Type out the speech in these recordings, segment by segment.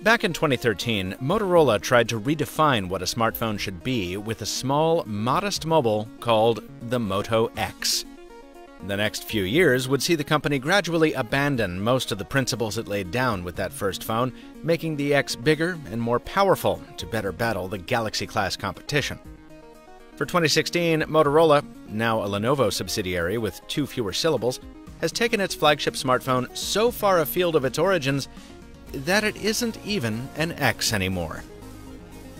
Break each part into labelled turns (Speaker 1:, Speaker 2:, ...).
Speaker 1: Back in 2013, Motorola tried to redefine what a smartphone should be with a small, modest mobile called the Moto X. The next few years would see the company gradually abandon most of the principles it laid down with that first phone, making the X bigger and more powerful to better battle the Galaxy-class competition. For 2016, Motorola, now a Lenovo subsidiary with 2 fewer syllables, has taken its flagship smartphone so far afield of its origins that it isn't even an X anymore.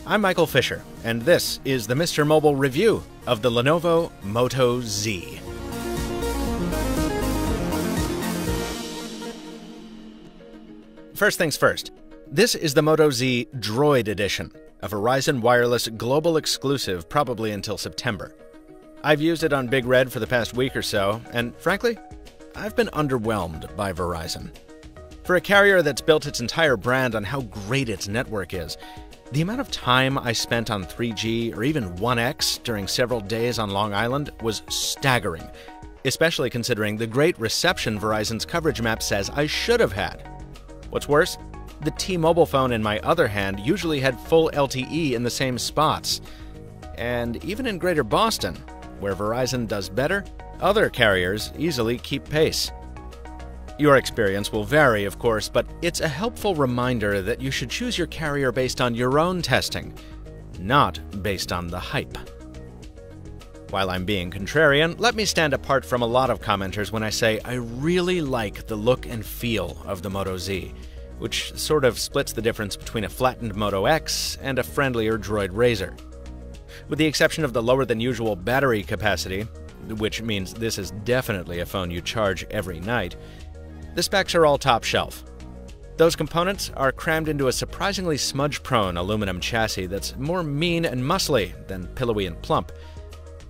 Speaker 1: I'm Michael Fisher, and this is the Mr. Mobile review of the Lenovo Moto Z. First things first, this is the Moto Z Droid Edition, a Verizon Wireless global exclusive probably until September. I've used it on Big Red for the past week or so, and frankly, I've been underwhelmed by Verizon. For a carrier that's built its entire brand on how great its network is, the amount of time I spent on 3G or even 1X during several days on Long Island was staggering, especially considering the great reception Verizon's coverage map says I should have had. What's worse, the T-Mobile phone in my other hand usually had full LTE in the same spots. And even in Greater Boston, where Verizon does better, other carriers easily keep pace. Your experience will vary, of course, but it's a helpful reminder that you should choose your carrier based on your own testing, not based on the hype. While I'm being contrarian, let me stand apart from a lot of commenters when I say I really like the look and feel of the Moto Z, which sort of splits the difference between a flattened Moto X and a friendlier Droid Razr. With the exception of the lower than usual battery capacity, which means this is definitely a phone you charge every night, the specs are all top shelf. Those components are crammed into a surprisingly smudge-prone aluminum chassis that's more mean and muscly than pillowy and plump.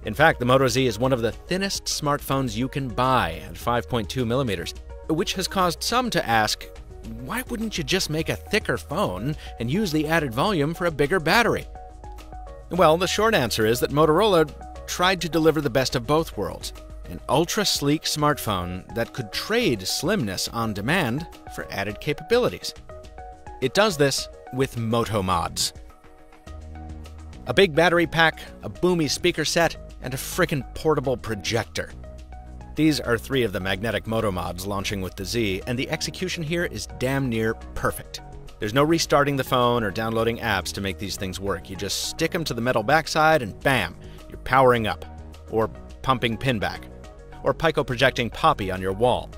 Speaker 1: In fact, the Moto Z is one of the thinnest smartphones you can buy at 5.2 millimeters, which has caused some to ask, why wouldn't you just make a thicker phone and use the added volume for a bigger battery? Well, the short answer is that Motorola tried to deliver the best of both worlds, an ultra-sleek smartphone that could trade slimness on demand for added capabilities. It does this with Moto mods. A big battery pack, a boomy speaker set, and a frickin' portable projector. These are 3 of the magnetic Moto mods launching with the Z, and the execution here is damn near perfect. There's no restarting the phone or downloading apps to make these things work. You just stick them to the metal backside and bam, you're powering up, or pumping pinback, or Pico projecting Poppy on your wall.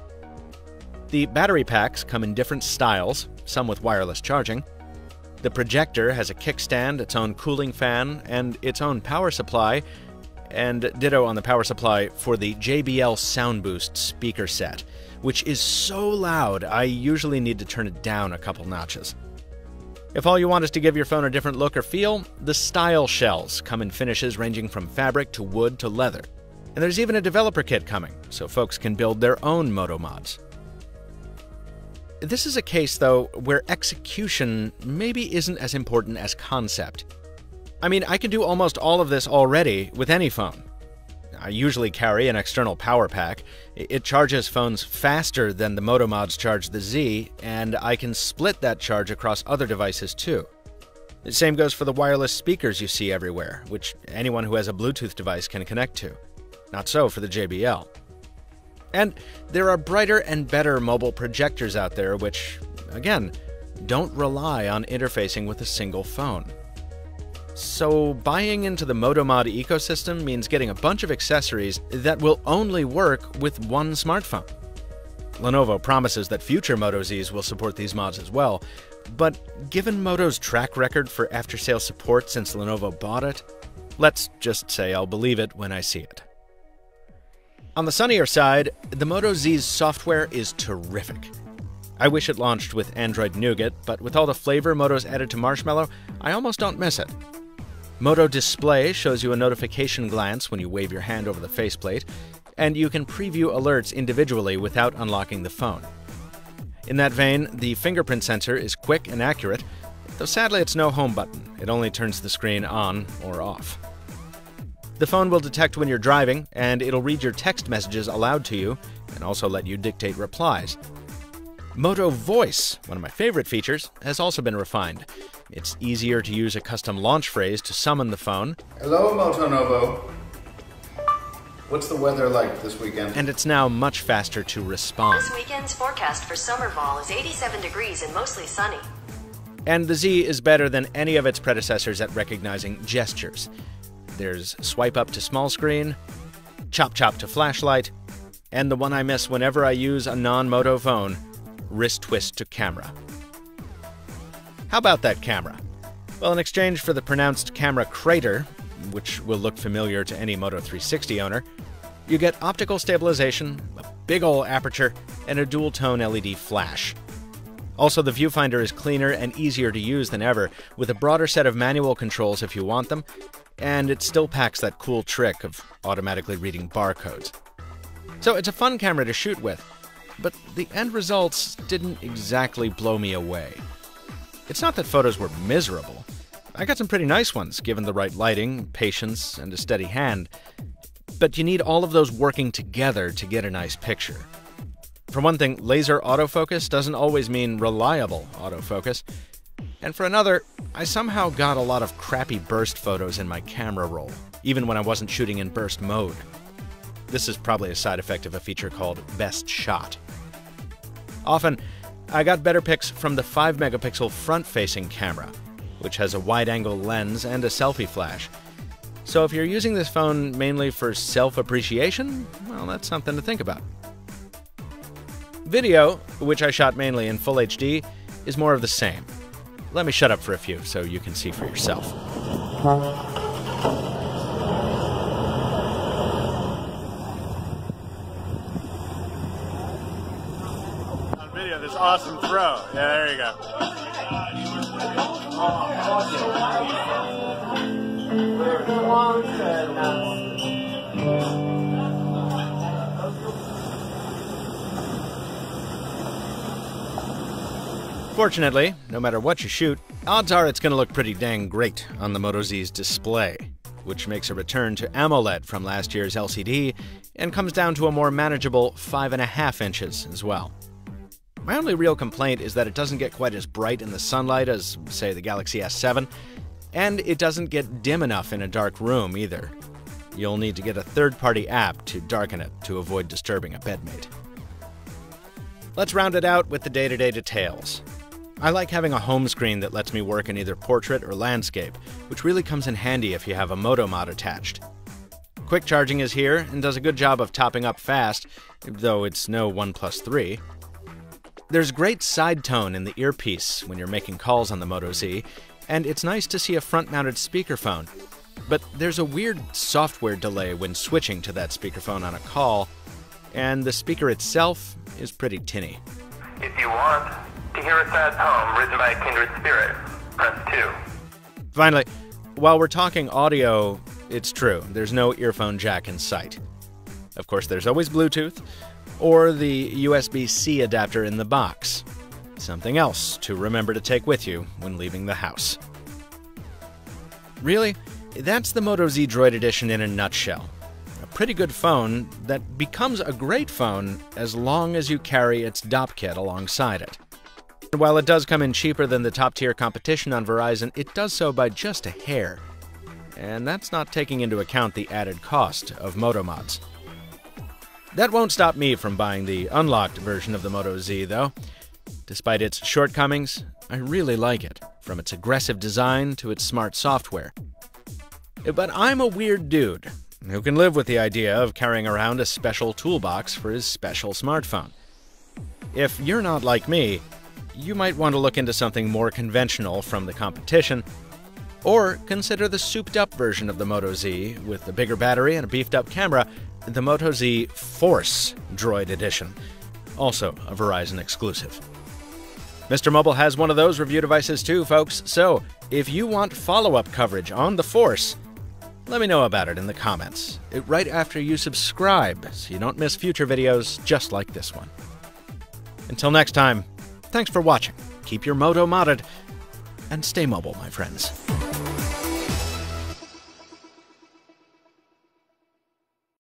Speaker 1: The battery packs come in different styles, some with wireless charging. The projector has a kickstand, its own cooling fan, and its own power supply, and ditto on the power supply for the JBL Sound Boost speaker set, which is so loud I usually need to turn it down a couple notches. If all you want is to give your phone a different look or feel, the style shells come in finishes ranging from fabric to wood to leather. And there's even a developer kit coming, so folks can build their own Moto mods. This is a case, though, where execution maybe isn't as important as concept. I mean, I can do almost all of this already with any phone. I usually carry an external power pack. It charges phones faster than the Moto mods charge the Z, and I can split that charge across other devices too. The same goes for the wireless speakers you see everywhere, which anyone who has a Bluetooth device can connect to. Not so for the JBL. And there are brighter and better mobile projectors out there which, again, don't rely on interfacing with a single phone. So buying into the Moto mod ecosystem means getting a bunch of accessories that will only work with one smartphone. Lenovo promises that future Moto Zs will support these mods as well, but given Moto's track record for after-sales support since Lenovo bought it, let's just say I'll believe it when I see it. On the sunnier side, the Moto Z's software is terrific. I wish it launched with Android Nougat, but with all the flavor Moto's added to Marshmallow, I almost don't miss it. Moto Display shows you a notification glance when you wave your hand over the faceplate, and you can preview alerts individually without unlocking the phone. In that vein, the fingerprint sensor is quick and accurate, though sadly it's no home button. It only turns the screen on or off. The phone will detect when you're driving, and it'll read your text messages aloud to you, and also let you dictate replies. Moto Voice, one of my favorite features, has also been refined. It's easier to use a custom launch phrase to summon the phone.
Speaker 2: Hello, Moto Novo. What's the weather like this weekend?
Speaker 1: And it's now much faster to respond.
Speaker 3: This weekend's forecast for Somerval is 87 degrees and mostly sunny.
Speaker 1: And the Z is better than any of its predecessors at recognizing gestures. There's swipe up to small screen, chop chop to flashlight, and the one I miss whenever I use a non-Moto phone, wrist twist to camera. How about that camera? Well, in exchange for the pronounced camera crater, which will look familiar to any Moto 360 owner, you get optical stabilization, a big ol' aperture, and a dual-tone LED flash. Also, the viewfinder is cleaner and easier to use than ever, with a broader set of manual controls if you want them, and it still packs that cool trick of automatically reading barcodes. So it's a fun camera to shoot with, but the end results didn't exactly blow me away. It's not that photos were miserable. I got some pretty nice ones, given the right lighting, patience, and a steady hand. But you need all of those working together to get a nice picture. For one thing, laser autofocus doesn't always mean reliable autofocus. And for another, I somehow got a lot of crappy burst photos in my camera roll, even when I wasn't shooting in burst mode. This is probably a side effect of a feature called Best Shot. Often, I got better pics from the 5-megapixel front-facing camera, which has a wide-angle lens and a selfie flash. So if you're using this phone mainly for self-appreciation, well, that's something to think about. Video, which I shot mainly in full HD, is more of the same. Let me shut up for a few so you can see for yourself.
Speaker 4: On video, this awesome throw. Yeah, there you go.
Speaker 1: Fortunately, no matter what you shoot, odds are it's going to look pretty dang great on the Moto Z's display, which makes a return to AMOLED from last year's LCD and comes down to a more manageable 5.5 inches as well. My only real complaint is that it doesn't get quite as bright in the sunlight as, say, the Galaxy S7, and it doesn't get dim enough in a dark room either. You'll need to get a third-party app to darken it to avoid disturbing a bedmate. Let's round it out with the day-to-day details. I like having a home screen that lets me work in either portrait or landscape, which really comes in handy if you have a Moto mod attached. Quick charging is here and does a good job of topping up fast, though it's no 1+ 3. There's great side tone in the earpiece when you're making calls on the Moto Z, and it's nice to see a front-mounted speakerphone. But there's a weird software delay when switching to that speakerphone on a call, and the speaker itself is pretty tinny.
Speaker 5: If you want to hear a sad poem written by a kindred spirit, press 2.
Speaker 1: Finally, while we're talking audio, it's true, there's no earphone jack in sight. Of course, there's always Bluetooth, or the USB-C adapter in the box. Something else to remember to take with you when leaving the house. Really, that's the Moto Z Droid Edition in a nutshell. A pretty good phone that becomes a great phone as long as you carry its DOP kit alongside it. While it does come in cheaper than the top-tier competition on Verizon, it does so by just a hair. And that's not taking into account the added cost of Moto mods. That won't stop me from buying the unlocked version of the Moto Z, though. Despite its shortcomings, I really like it, from its aggressive design to its smart software. But I'm a weird dude who can live with the idea of carrying around a special toolbox for his special smartphone. If you're not like me, you might want to look into something more conventional from the competition, or consider the souped-up version of the Moto Z with a bigger battery and a beefed-up camera, the Moto Z Force Droid Edition, also a Verizon exclusive. Mr. Mobile has one of those review devices too, folks, so if you want follow-up coverage on the Force, let me know about it in the comments, right after you subscribe so you don't miss future videos just like this one. Until next time, thanks for watching, keep your Moto modded, and stay mobile, my friends.